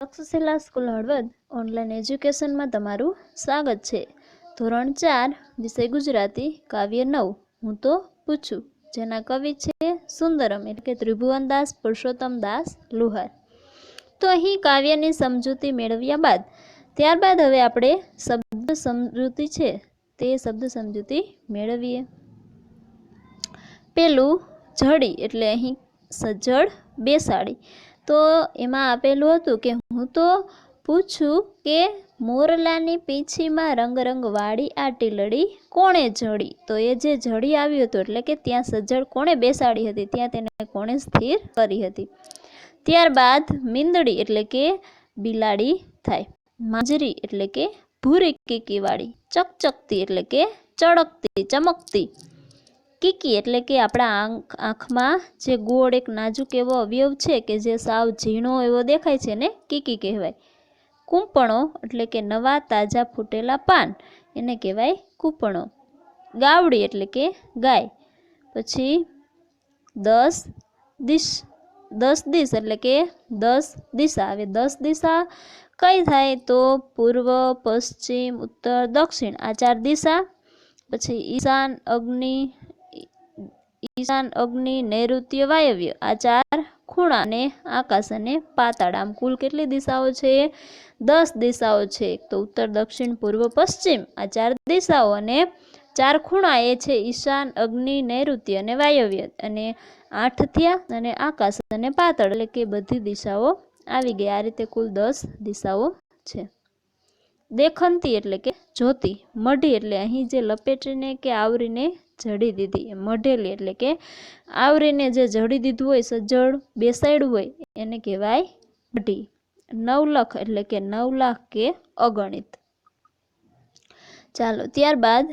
Takshashila school Halvad online એજ્યુકેશનમાં તમારું સ્વાગત છે। ધોરણ 4 વિષય ગુજરાતી કાવ્ય 9 હું તો પૂછું, જેના કવિ છે સુંદરમ એટલે કે ત્રિભુવનદાસ પુરુષોત્તમદાસ લુહાર। તો અહીં કાવ્યની સમજૂતી મેળવ્યા બાદ ત્યારબાદ હવે આપણે શબ્દ સમજૂતી છે તે શબ્દ સમજૂતી મેળવીએ। પેલું જડી એટલે અહીં સજ્જડ બેસાડી, તો એમાં આપેલું હતું કે હું તો પૂછું કે મોરલાની પીંછીમાં રંગ રંગ વાળી આ ટીલડી કોણે જડી। તો એ જે જડી આવ્યું હતું એટલે કે ત્યાં સજ્જડ કોણે બેસાડી હતી, ત્યાં તેને કોણે સ્થિર કરી હતી। ત્યારબાદ મીંદડી એટલે કે બિલાડી થાય, માંજરી એટલે કે ભૂરી કીકી વાળી, ચકચકતી એટલે કે ચળકતી ચમકતી, કીકી એટલે કે આપણા આંખમાં જે ગોળ એક નાજુક એવો અવયવ છે કે જે સાવ ઝીણો એવો દેખાય છે ને કીકી કહેવાય। કૂંપણો એટલે કે નવા તાજા ફૂટેલા પાન, એને કહેવાય કૂંપણો। ગાવડી એટલે કે ગાય। પછી 10 દિશ એટલે કે 10 દિશા। હવે 10 દિશા કઈ થાય તો પૂર્વ, પશ્ચિમ, ઉત્તર, દક્ષિણ આ 4 દિશા। પછી ઈશાન, અગ્નિ, નૈઋત્ય, વાયવ્ય આ 4 ખૂણા, અને આકાશ અને પાતાળ। આમ કુલ કેટલી દિશાઓ છે? 10 દિશાઓ છે। તો ઉત્તર, દક્ષિણ, પૂર્વ, પશ્ચિમ આ 4 દિશાઓ, અને 4 ખૂણા એ છે ઈશાન, અગ્નિ, નૈઋત્ય અને વાયવ્ય, અને 8 થયા, અને આકાશ અને પાતાળ એટલે કે બધી દિશાઓ આવી ગઈ। આ રીતે કુલ 10 દિશાઓ છે। દેખંતી એટલે કે જ્યોતિ, મઢી એટલે અહીં જે લપેટીને કે આવરીને જડી દીધી, મઢેલી એટલે કે આવરીને જે જડી દીધું હોય, સજ્જડ બેસાડ્યું હોય એને કહેવાય મઢી। નવલખ એટલે કે 9 લાખ કે અગણિત। ચાલો ત્યારબાદ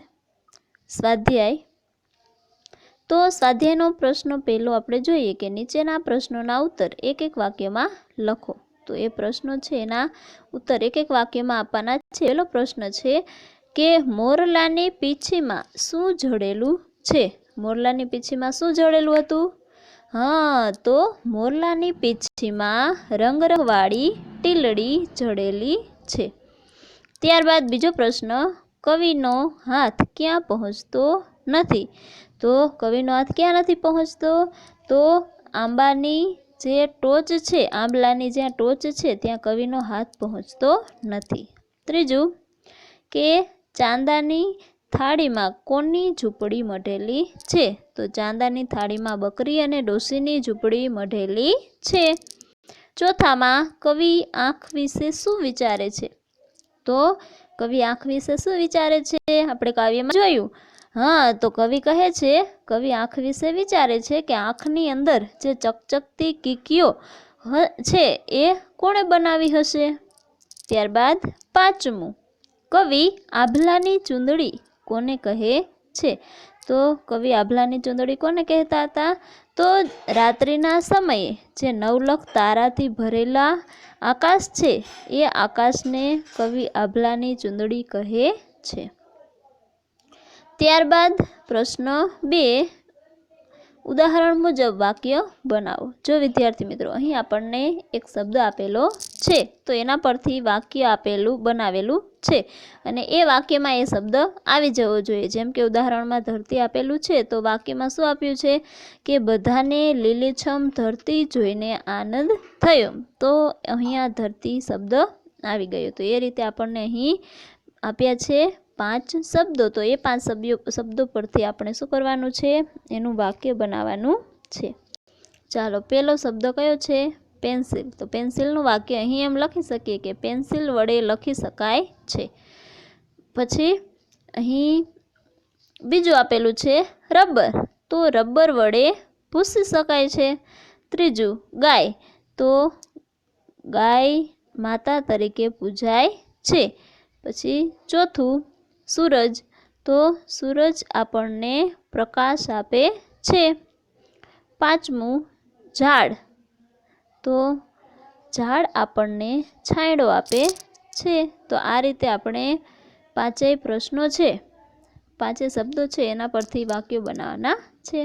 સ્વાધ્યાય। તો સ્વાધ્યાયનો પ્રશ્ન પહેલો આપણે જોઈએ કે નીચેના પ્રશ્નોના ઉત્તર એક એક વાક્યમાં લખો। તો એ પ્રશ્નો છે એના ઉત્તર એક એક વાક્યમાં આપવાના છે। પહેલો પ્રશ્ન છે કે મોરલાની પીંછીમાં શું જડેલું છે? મોરલાની પીંછીમાં શું જડેલું હતું? હા, તો મોરલાની પીંછીમાં રંગરંગવાળી ટીલડી જડેલી છે। ત્યારબાદ બીજો પ્રશ્ન, કવિનો હાથ ક્યાં પહોંચતો નથી? તો કવિનો હાથ ક્યાં નથી પહોંચતો? તો આંબાની જે ટોચ છે, આંબલાની જ્યાં ટોચ છે ત્યાં કવિનો હાથ પહોંચતો નથી। ત્રીજું કે ચાંદાની થાળીમાં કોની ઝૂંપડી મઢેલી છે? તો ચાંદાની થાળીમાં બકરી અને ડોશીની ઝૂંપડી મઢેલી છે। ચોથામાં કવિ આંખ વિશે શું વિચારે છે? તો કવિ આંખ વિશે શું વિચારે છે? આપણે કાવ્યમાં જોયું। હા, તો કવિ કહે છે, કવિ આંખ વિશે વિચારે છે કે આંખની અંદર જે ચકચકતી કીકીઓ છે એ કોણે બનાવી હશે? ત્યારબાદ પાંચમું, કવિ આભલાની ચૂંદડી કોને કહે છે? તો કવિ આભલાની ચૂંદડી કોને કહેતા હતા? તો રાત્રિના સમયે જે 9 લાખ તારાથી ભરેલા આકાશ છે એ આકાશને કવિ આભલાની ચૂંદડી કહે છે। ત્યારબાદ પ્રશ્ન 2, ઉદાહરણ મુજબ વાક્ય બનાવો। જો વિદ્યાર્થી મિત્રો અહીં આપણને એક શબ્દ આપેલો છે તો એના પરથી વાક્ય બનાવેલું છે, અને એ વાક્યમાં એ શબ્દ આવી જવો જોઈએ। જેમ કે ઉદાહરણમાં ધરતી આપેલું છે તો વાક્યમાં શું આપ્યું છે કે બધાને લીલીછમ ધરતી જોઈને આનંદ થયો, તો અહીંયા ધરતી શબ્દ આવી ગયો। તો એ રીતે આપણને અહીં આપ્યા છે 5 શબ્દો, તો એ 5 શબ્દો પરથી આપણે શું કરવાનું છે? એનું વાક્ય બનાવવાનું છે। ચાલો પહેલો શબ્દ કયો છે? પેન્સિલ। તો પેન્સિલનું વાક્ય અહીં એમ લખી શકીએ કે પેન્સિલ વડે લખી શકાય છે। પછી અહીં બીજું આપેલું છે રબર, તો રબર વડે ભૂંસી શકાય છે। ત્રીજું ગાય, તો ગાય માતા તરીકે પૂજાય છે। પછી ચોથું સૂરજ, તો સૂરજ આપણને પ્રકાશ આપે છે। પાંચમું ઝાડ, તો ઝાડ આપણને છાંયડો આપે છે। તો આ રીતે આપણે 5 પ્રશ્નો છે, 5 શબ્દો છે એના પરથી વાક્યો બનાવવાના છે।